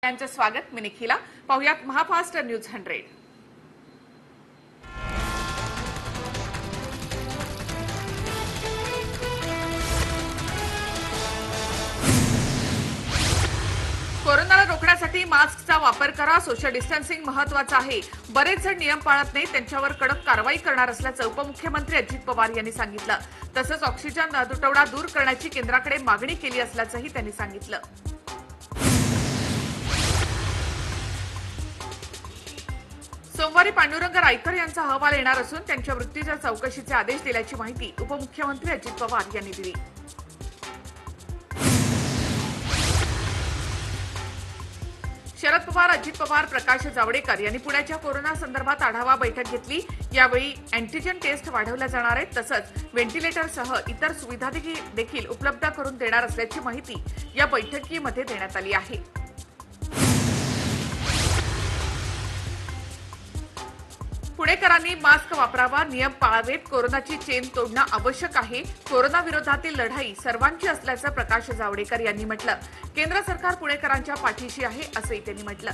यांचं स्वागत. मी निखिला. पाहुयात महाफास्ट न्यूज 100. कोरोनाला रोखण्यासाठी मास्कचा वापर करा. सोशल डिस्टन्सिंग महत्त्वाचं आहे. बरेच जण नियम पाळत नाही, त्यांच्यावर कडक कारवाई करणार असल्याचं उपमुख्यमंत्री अजित पवार यांनी सांगितलं. तसंच ऑक्सिजन तुटवडा दूर करण्याची केंद्राकडे मागणी केली असल्याचंही त्यांनी सांगितलं. सोमवारी पांडुरंग रायकर यांचा अहवाल येणार असून त्यांच्या मृत्यूच्या चौकशीचे आदेश दिल्याची माहिती उपमुख्यमंत्री अजित पवार यांनी दिली. शरद पवार, अजित पवार, प्रकाश जावडेकर यांनी पुण्याच्या कोरोना संदर्भात आढावा बैठक घेतली. यावेळी अँटीजेन टेस्ट वाढवल्या जाणार आहेत. तसंच व्हेंटिलेटरसह इतर सुविधा देखील उपलब्ध करून देणार असल्याची माहिती या बैठकीमध्ये देण्यात आली आहे. पुणेकरांनी मास्क वापरावा, नियम पाळावेत. कोरोनाची चेन तोडणं आवश्यक आहे. कोरोना विरोधातील लढाई सर्वांची असल्याचं प्रकाश जावडेकर यांनी म्हटलं. केंद्र सरकार पुणेकरांच्या पाठीशी आहे असंही त्यांनी म्हटलं.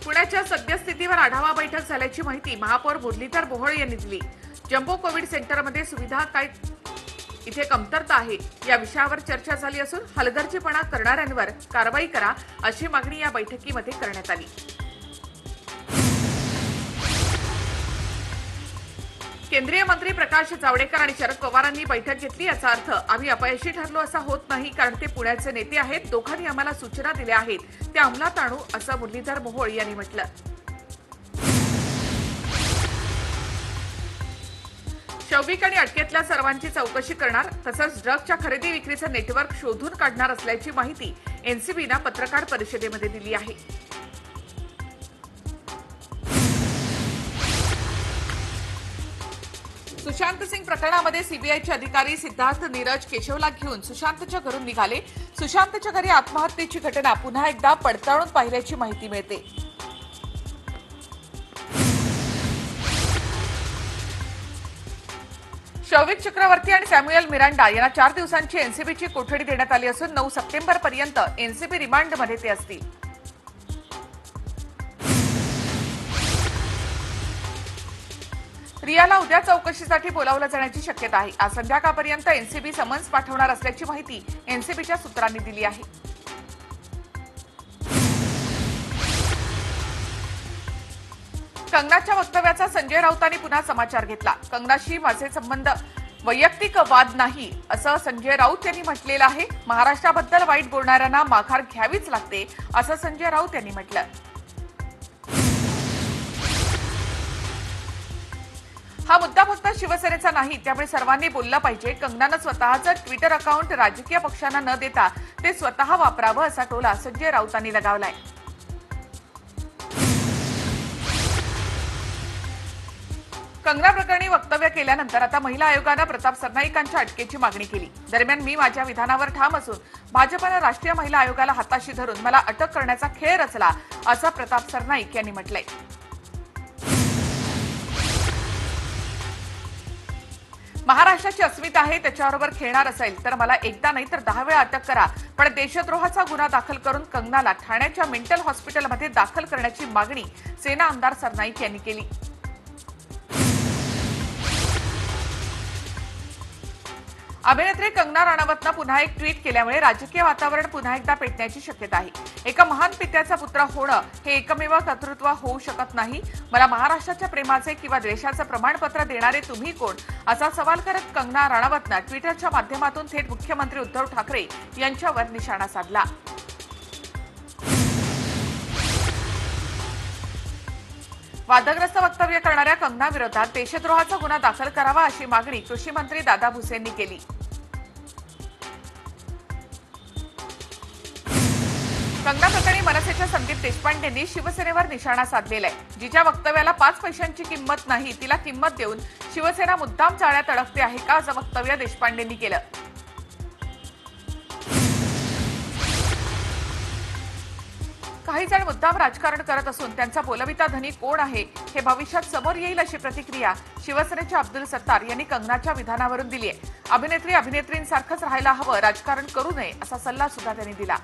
पुण्याच्या सद्यस्थितीवर आढावा बैठक झाल्याची माहिती महापौर मुरलीधर मोहोळ यांनी दिली. जम्बो कोविड सेंटरमध्ये सुविधा काय इथे कमतरता आहे या विषयावर चर्चा झाली असून हलगर्जीपणा करणाऱ्यांवर कारवाई करा अशी मागणी या बैठकीमध्ये करण्यात आली. केंद्रीय मंत्री प्रकाश जावडेकर आणि शरद पवारांनी बैठक घेतली. याचा अर्थ आम्ही अपयशी ठरलो असा होत नाही, कारण ते पुण्याचे नेते आहेत. दोघांनी आम्हाला सूचना दिल्या आहेत, त्या अंमलात आणू असं मुरलीधर मोहोळ यांनी म्हटलं. शौविक आणि अटकेतल्या सर्वांची चौकशी करणार. तसंच ड्रग्जच्या खरेदी विक्रीचं नेटवर्क शोधून काढणार असल्याची माहिती एनसीबीनं पत्रकार परिषदेमध्ये दिली आहे. सुशांत सिंग प्रकरणामध्ये सीबीआयचे अधिकारी सिद्धार्थ नीरज केशवला घेऊन सुशांतच्या घरून निघाले. सुशांतच्या घरी आत्महत्येची घटना पुन्हा एकदा पडताळून पाहिल्याची माहिती मिळते. शौविक चक्रवर्ती आणि सॅम्युएल मिरांडा यांना 4 दिवसांची एनसीबीची कोठडी देण्यात आली असून 9 सप्टेंबरपर्यंत एनसीबी रिमांडमध्ये ते असतील. रियाला उद्या चौकशीसाठी बोलावलं जाण्याची शक्यता आहे. आज संध्याकाळपर्यंत एनसीबी समन्स पाठवणार असल्याची माहिती एनसीबीच्या सूत्रांनी दिली आहे. कंगनाच्या वक्तव्याचा संजय राऊतांनी पुन्हा समाचार घेतला. कंगनाशी माझे संबंध वैयक्तिक वाद नाही असं संजय राऊत यांनी म्हटलेलं आहे. महाराष्ट्राबद्दल वाईट बोलणाऱ्यांना माघार घ्यावीच लागते असं संजय राऊत यांनी म्हटलं. हा मुद्दा फक्त शिवसेनेचा नाही, त्यामुळे सर्वांनी बोललं पाहिजे. कंगनानं स्वतःचं ट्विटर अकाउंट राजकीय पक्षांना न देता ते स्वतः वापरावं असा टोला संजय राऊतांनी लगावलाय. कंगना प्रकरणी वक्तव्य केल्यानंतर आता महिला आयोगानं प्रताप सरनाईकांच्या अटकेची मागणी केली. दरम्यान मी माझ्या विधानावर ठाम असून भाजपनं राष्ट्रीय महिला आयोगाला हाताशी धरून मला अटक करण्याचा खेळ रचला असं प्रताप सरनाईक यांनी म्हटलंय. महाराष्ट्राची अस्मिता आहे, त्याच्याबरोबर खेळणार असेल तर मला एकदा नाही तर 10 वेळा अटक करा, पण देशद्रोहाचा गुन्हा दाखल करून कंगनाला ठाण्याच्या मेंटल हॉस्पिटलमध्ये दाखल करण्याची मागणी सेना आमदार सरनाईक यांनी केली. अभिनेत्री कंगना राणावतनं पुन्हा एक ट्विट केल्यामुळे राजकीय वातावरण पुन्हा एकदा पेटण्याची शक्यता आहे. एका महान पित्याचा पुत्र होणं हे एकमेव कर्तृत्व होऊ शकत नाही. मला महाराष्ट्राच्या प्रेमाचे किंवा द्वेषाचं प्रमाणपत्र देणारे तुम्ही कोण असा सवाल करत कंगना राणावतनं ट्विटरच्या माध्यमातून थेट मुख्यमंत्री उद्धव ठाकरे यांच्यावर निशाणा साधला. वादग्रस्त वक्तव्य करणाऱ्या कंगना विरोधात देशद्रोहाचा गुन्हा दाखल करावा अशी मागणी कृषी मंत्री दादा भुसेंनी केली. कंगना प्रकरणी मनसेच्या संदीप देशपांडेंनी शिवसेनेवर निशाणा साधलेला आहे. जिच्या वक्तव्याला 5 पैशांची किंमत नाही, तिला किंमत देऊन शिवसेना मुद्दाम जाळ्यात अडकते आहे का असं वक्तव्य देशपांडेंनी केलं. काही काही जण मुद्दाम राजकारण करत असून त्यांचा बोलविता धनी कोण आहे हे भविष्यात समोर येईल अशी प्रतिक्रिया शिवसेनेचे अब्दुल सत्तार यांनी कंगनाच्या विधानावरून दिली आहे. अभिनेत्रींसारखंच राहायला हवं, राजकारण करू नये असा सल्ला सुद्धा त्यांनी दिला.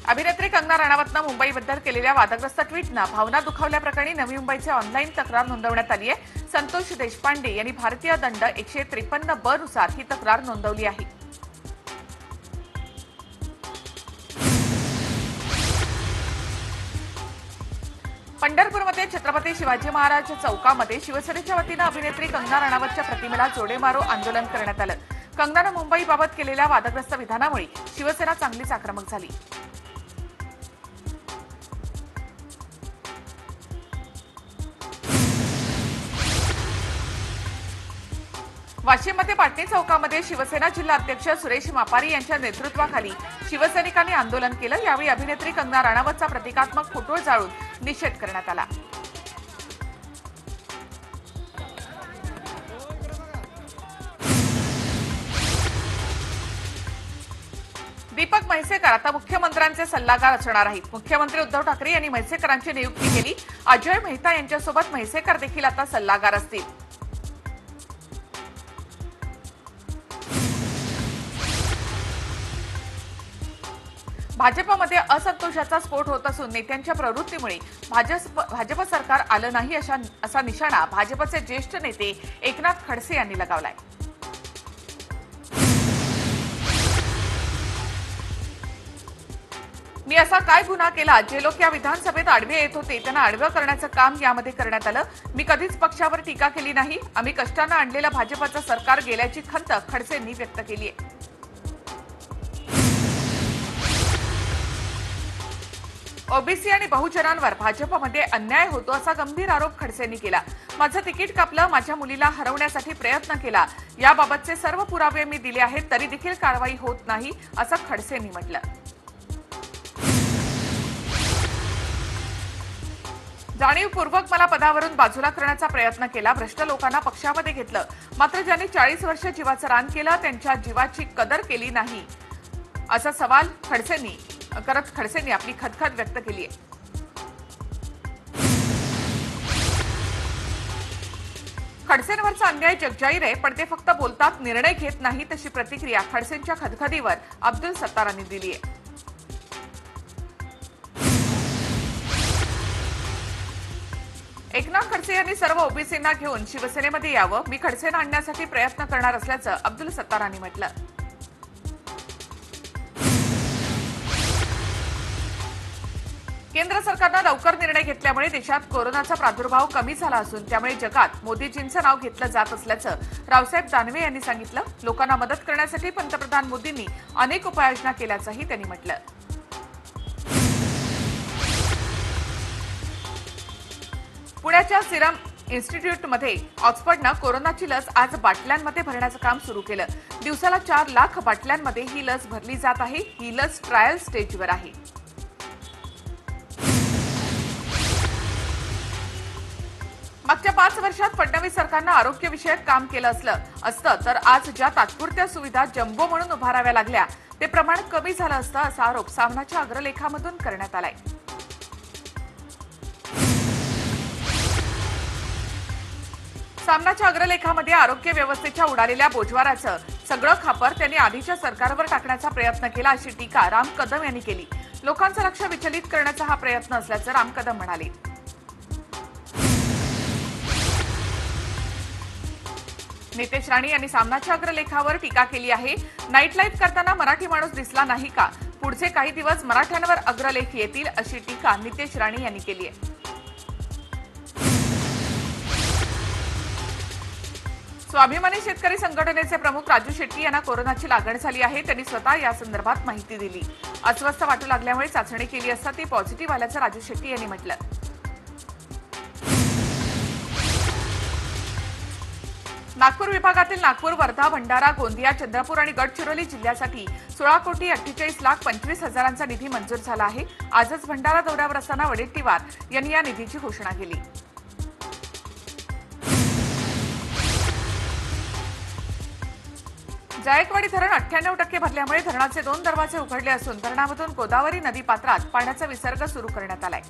अभिनेत्री कंगना राणावतनं मुंबईबद्दल केलेल्या वादग्रस्त ट्विटनं भावना दुखावल्याप्रकरणी नवी मुंबईचे ऑनलाईन तक्रार नोंदवण्यात आली आहे. संतोष देशपांडे यांनी भारतीय दंड 153(ब) नुसार ही तक्रार नोंदवली आहे. पंढरपूरमध्ये छत्रपती शिवाजी महाराज चौकामध्ये शिवसेनेच्या वतीनं अभिनेत्री कंगना राणावतच्या प्रतिमेला जोडे मारो आंदोलन करण्यात आलं. कंगनानं मुंबईबाबत केलेल्या वादग्रस्त विधानामुळे शिवसेना चांगलीच आक्रमक झाली. वाशिममध्ये पाटणी चौकामध्ये शिवसेना जिल्हा अध्यक्ष सुरेश मापारी यांच्या नेतृत्वाखाली शिवसैनिकांनी आंदोलन केलं. यावेळी अभिनेत्री कंगना राणावतचा प्रतिकात्मक फोटो जाळून निषेध करण्यात आला. दीपक म्हैसेकर आता मुख्यमंत्र्यांचे सल्लागार असणार आहेत. मुख्यमंत्री उद्धव ठाकरे यांनी म्हैसेकरांची नियुक्ती केली. अजय मेहता यांच्यासोबत म्हैसेकर देखील आता सल्लागार असतील. भाजपमध्ये असंतोषाचा स्फोट होत असून नेत्यांच्या प्रवृत्तीमुळे भाजप सरकार आलं नाही असा निशाणा भाजपचे ज्येष्ठ नेते एकनाथ खडसे यांनी लगावलाय. मी असा काय गुन्हा केला जे लोक या विधानसभेत आडवे येत होते त्यांना आडवं करण्याचं काम यामध्ये करण्यात आलं. मी कधीच पक्षावर टीका केली नाही. आम्ही कष्टानं आणलेलं भाजपचं सरकार गेल्याची खंत खडसेंनी व्यक्त केली आहे. ओबीसी आणि बहुजनांवर भाजपमध्ये अन्याय होतो असा गंभीर आरोप खडसेंनी केला. माझं तिकीट कापलं, माझ्या मुलीला हरवण्यासाठी प्रयत्न केला, याबाबतचे सर्व पुरावे मी दिले आहेत, तरी देखील कारवाई होत नाही असं खडसेंनी म्हटलं. जाणीवपूर्वक मला पदावरून बाजूला करण्याचा प्रयत्न केला. भ्रष्ट लोकांना पक्षामध्ये घेतलं, मात्र ज्यांनी 40 वर्ष जीवाचं रान केलं त्यांच्या जीवाची कदर केली नाही असा सवाल खडसेंनी आपली खदखद व्यक्त केली आहे. खडसेंवरचा अन्याय जगजाहीर आहे, पण ते फक्त बोलतात, निर्णय घेत नाहीत अशी प्रतिक्रिया खडसेंच्या खदखदीवर अब्दुल सत्तारांनी दिली आहे. एकनाथ खडसे यांनी सर्व ओबीसींना घेऊन शिवसेनेमध्ये यावं. मी खडसेंना आणण्यासाठी प्रयत्न करणार असल्याचं अब्दुल सत्तारांनी म्हटलं. केंद्र सरकारनं लवकर निर्णय घेतल्यामुळे देशात कोरोनाचा प्रादुर्भाव कमी झाला असून त्यामुळे जगात मोदीजींचं नाव घेतलं जात असल्याचं रावसाहेब दानवे यांनी सांगितलं. लोकांना मदत करण्यासाठी पंतप्रधान मोदींनी अनेक उपाययोजना केल्याचंही त्यांनी म्हटलं. पुण्याच्या सिरम इन्स्टिट्यूटमध्ये ऑक्सफर्डनं कोरोनाची लस आज बाटल्यांमध्ये भरण्याचं काम सुरू केलं. दिवसाला 4 लाख बाटल्यांमध्ये ही लस भरली जात आहे. ही लस ट्रायल स्टेजवर आहे. मागच्या 5 वर्षात फडणवीस सरकारनं आरोग्यविषयक काम केलं असतं तर आज ज्या तात्पुरत्या सुविधा जम्बो म्हणून उभाराव्या लागल्या ते प्रमाण कमी झालं असतं असा आरोप सामनाच्या अग्रलेखामधून करण्यात आलाय. सामनाच्या अग्रलेखामध्ये आरोग्य व्यवस्थेच्या उडालेल्या बोजवाराचं सगळं खापर त्यांनी आधीच्या सरकारवर टाकण्याचा प्रयत्न केला अशी टीका राम कदम यांनी केली. लोकांचं लक्ष विचलित करण्याचा हा प्रयत्न असल्याचं राम कदम म्हणाले. नितेश राणे यांनी सामनाच्या अग्रलेखावर टीका केली आहे. नाईट लाईफ करताना मराठी माणूस दिसला नाही का? पुढचे काही दिवस मराठ्यांवर अग्रलेख येतील अशी टीका नितेश राणे यांनी केली आहे. स्वाभिमानी शेतकरी संघटनेचे प्रमुख राजू शेट्टी यांना कोरोनाची लागण झाली आहे. त्यांनी स्वतः या संदर्भात माहिती दिली. अस्वस्थ वाटू लागल्यामुळे चाचणी केली असता ती पॉझिटिव्ह आल्याचं राजू शेट्टी यांनी म्हटलं. नागपूर विभागातील नागपूर, वर्धा, भंडारा, गोंदिया, चंद्रपूर आणि गडचिरोली जिल्ह्यासाठी 16,48,25,000चा निधी मंजूर झाला आहे. आजच भंडारा दौऱ्यावर असताना वडेट्टीवार यांनी या निधीची घोषणा केली. जायकवाडी धरण 98% भरल्यामुळे धरणाचे 2 दरवाजे उघडले असून धरणामधून गोदावरी नदी पात्रात पाण्याचा विसर्ग सुरू करण्यात आलाय.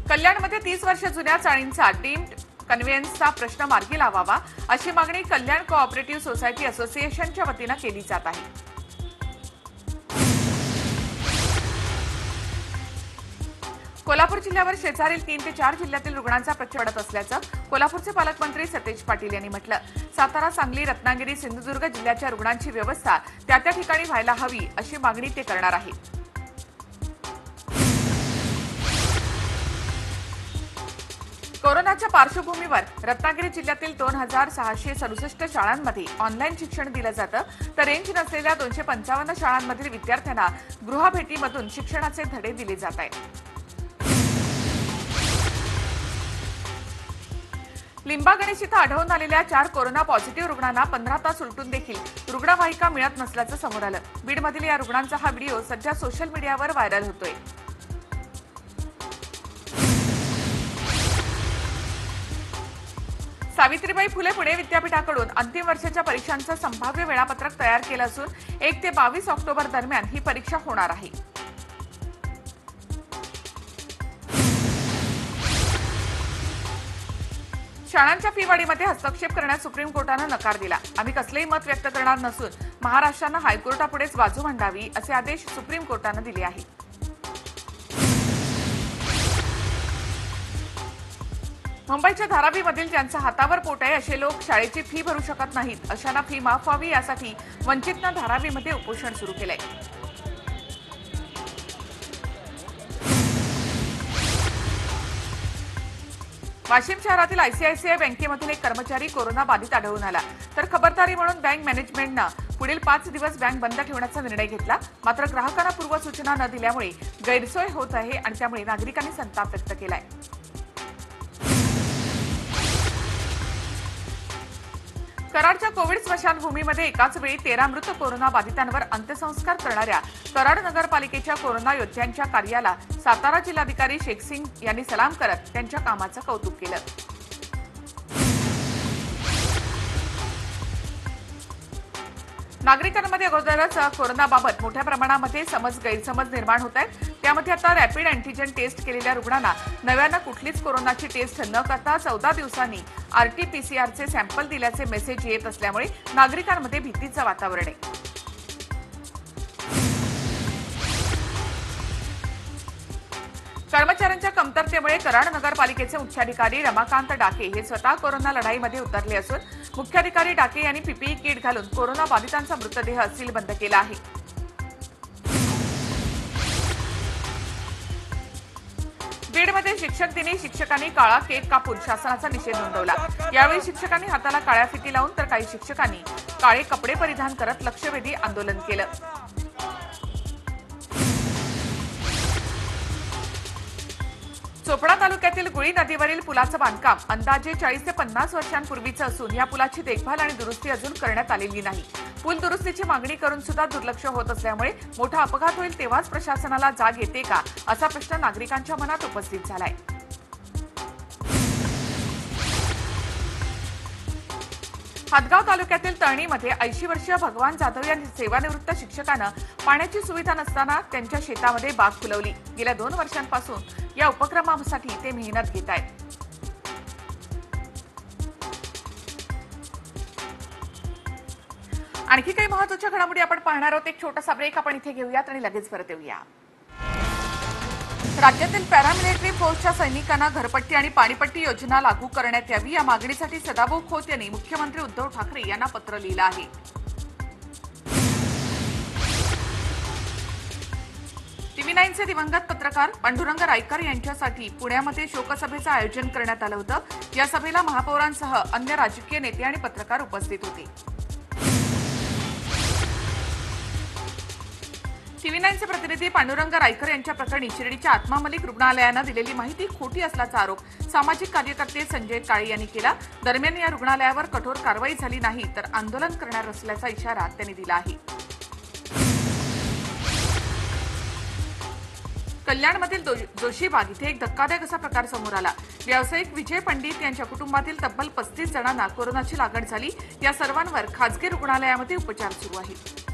कल्याणमध्ये 30 वर्ष जुन्या चाळींचा डीम्ड कन्व्हेन्सचा प्रश्न मार्गी लावावा अशी मागणी कल्याण कोऑपरेटिव्ह सोसायटी असोसिएशनच्या वतीनं केली जात आहे. कोल्हापूर जिल्ह्यावर शेजारील 3 ते 4 जिल्ह्यातील रुग्णांचा प्रचंड पडत असल्याचं कोल्हापूरचे पालकमंत्री सतेज पाटील यांनी म्हटलं. सातारा, सांगली, रत्नागिरी, सिंधुदुर्ग जिल्ह्याच्या रुग्णांची व्यवस्था त्या ठिकाणी व्हायला हवी अशी मागणी ते करणार आहेत. कोरोनाच्या पार्श्वभूमीवर रत्नागिरी जिल्ह्यातील 2667 शाळांमध्ये ऑनलाईन शिक्षण दिलं जातं, तर रेंज नसलेल्या 255 शाळांमधील विद्यार्थ्यांना गृहभेटीमधून शिक्षणाचे धडे दिले जात आहेत. लिंबागणेश इथं आढळून आलेल्या 4 कोरोना पॉझिटिव्ह रुग्णांना 15 तास उलटून देखील रुग्णवाहिका मिळत नसल्याचं समोर आलं. बीडमधील या रुग्णांचा हा व्हिडिओ सध्या सोशल मीडियावर व्हायरल होतोय. सावित्रीबाई फुले पुणे विद्यापीठाकडून अंतिम वर्षाच्या परीक्षांचं संभाव्य वेळापत्रक तयार केलं असून 1 ते 22 ऑक्टोबर दरम्यान ही परीक्षा होणार आहे. शाळांच्या फी वाढीमध्ये हस्तक्षेप करण्यास सुप्रीम कोर्टानं नकार दिला. आम्ही कसलेही मत व्यक्त करणार नसून महाराष्ट्रानं हायकोर्टापुढेच बाजू मांडावी असे आदेश सुप्रीम कोर्टानं दिले आहेत. मुंबईच्या धारावीमधील ज्यांच्या हातावर पोट आहे असे लोक शाळेची फी भरू शकत नाहीत, अशांना फी माफ व्हावी यासाठी वंचितनं धारावीमध्ये उपोषण सुरू केलंय. वाशिम शहरातील आयसीआयसीआय बँकेमधील एक कर्मचारी कोरोना बाधित आढळून आला, तर खबरदारी म्हणून बँक मॅनेजमेंटनं पुढील 5 दिवस बँक बंद ठेवण्याचा निर्णय घेतला. मात्र ग्राहकांना पूर्वसूचना न दिल्यामुळे गैरसोय होत आहे आणि त्यामुळे नागरिकांनी संताप व्यक्त केलाय. कराडच्या कोविड स्मशानभूमीमध्ये एकाच वेळी 13 मृत कोरोना बाधितांवर अंत्यसंस्कार करणाऱ्या कराड नगरपालिकेच्या कोरोना योद्ध्यांच्या कार्याला सातारा जिल्हाधिकारी शेखसिंग यांनी सलाम करत त्यांच्या कामाचं कौतुक केलं. नागरिकांमध्ये अगोदरच कोरोनाबाबत मोठ्या प्रमाणामध्ये गैरसमज निर्माण होत आहेत. त्यामध्ये आता रॅपिड अँटीजेन टेस्ट केलेल्या रुग्णांना नव्यानं कुठलीच कोरोनाची टेस्ट न करता 14 दिवसांनी आरटीपीसीआरचे सॅम्पल दिल्याचे मेसेज येत असल्यामुळे नागरिकांमध्ये भीतीचं वातावरण आहे. कर्मचाऱ्यांच्या कमतरतेमुळे कराड नगरपालिकेचे मुख्याधिकारी रमाकांत डाके हे स्वतः कोरोना लढाईमध्ये उतरले असून मुख्याधिकारी डाके यांनी पीपीई किट घालून कोरोना बाधितांचा मृतदेह सीलबंद केला आहे. बीडमध्ये शिक्षक दिनी शिक्षकांनी काळा केक कापून शासनाचा निषेध नोंदवला. यावेळी शिक्षकांनी हाताला काळ्या फिती लावून तर काही शिक्षकांनी काळे कपडे परिधान करत लक्षवेधी आंदोलन केलं. चोपडा तालुक्यातील गुळी नदीवरील पुलाचं बांधकाम अंदाजे 40 ते 50 वर्षांपूर्वीचं असून या पुलाची देखभाल आणि दुरुस्ती अजून करण्यात आलेली नाही. पूल दुरुस्तीची मागणी करून सुद्धा दुर्लक्ष होत असल्यामुळे मोठा अपघात होईल तेव्हाच प्रशासनाला जाग येते का असा प्रश्न नागरिकांच्या मनात उपस्थित झालाय. हदगाव तालुक्यातील तळणीमध्ये 80 वर्षीय भगवान जाधव या सेवानिवृत्त शिक्षकानं पाण्याची सुविधा नसताना त्यांच्या शेतामध्ये बाग फुलवली. गेल्या 2 वर्षांपासून या उपक्रमासाठी ते मेहनत घेत आहेत. आणखी काही महत्त्वाच्या घडामोडी आपण पाहणार आहोत. एक छोटासा ब्रेक आपण इथे घेऊयात आणि लगेच परत येऊया. राज्यातील पॅरामिलिटरी फोर्सच्या सैनिकांना घरपट्टी आणि पाणीपट्टी योजना लागू करण्यात यावी या मागणीसाठी सदाभाऊ खोत यांनी मुख्यमंत्री उद्धव ठाकरे यांना पत्र लिहिलं आहे. TV9चे दिवंगत पत्रकार पांडुरंग रायकर यांच्यासाठी पुण्यामध्ये शोकसभेचं आयोजन करण्यात आलं होतं. या सभेला महापौरांसह अन्य राजकीय नेते आणि पत्रकार उपस्थित होते. TV9चे प्रतिनिधी पांडुरंग रायकर यांच्या प्रकरणी शिर्डीच्या आत्मा मलिक रुग्णालयानं दिलेली माहिती खोटी असल्याचा आरोप सामाजिक कार्यकर्ते संजय काळे यांनी केला. दरम्यान या रुग्णालयावर कठोर कारवाई झाली नाही तर आंदोलन करणार असल्याचा इशारा त्यांनी दिला आहे. कल्याणमधील जोशीबाग इथे एक धक्कादायक असा प्रकार समोर आला। व्यावसायिक विजय पंडित यांच्या कुटुंबातील तब्बल 35 जणांना कोरोनाची लागण झाली। या सर्वांवर खासगी रुग्णालयामध्ये उपचार सुरू आहेत।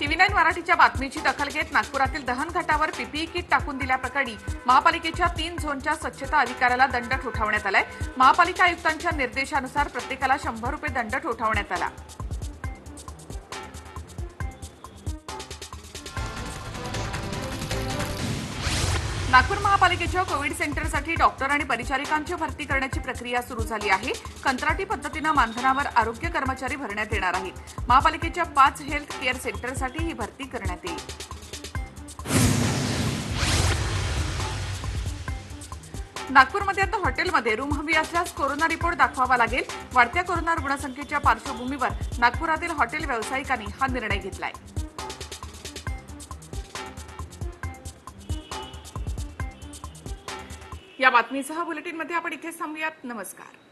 TV9 मराठीच्या बातमीची दखल घेत नागपुरातील दहन घाटावर पीपीई किट टाकून दिल्याप्रकरणी महापालिकेच्या 3 झोनच्या स्वच्छता अधिकाऱ्याला दंड ठोठावण्यात आलाय। महापालिका आयुक्तांच्या निर्देशानुसार प्रत्येकाला 100 रुपये दंड ठोठावण्यात आला। नागपूर महापालिकेच्या कोविड सेंटरसाठी डॉक्टर आणि परिचारिकांची भरती करण्याची प्रक्रिया सुरू झाली आहे। कंत्राटी पद्धतीने मानधनावर आरोग्य कर्मचारी भरण्यात येणार आहेत। महापालिकेच्या 5 हेल्थ केअर सेंटरसाठी ही भरती करण्यात येईल। नागपूरमध्ये आता हॉटेलमध्ये रूम हवी असल्यास कोरोना रिपोर्ट दाखवावा लागेल। वाढत्या कोरोना रुग्णसंख्येच्या पार्श्वभूमीवर नागपुरातील हॉटेल व्यावसायिकांनी हा निर्णय घेतलाय। या बातमीसह बुलेटिनमध्ये आपण इथेच थांबूयात। नमस्कार।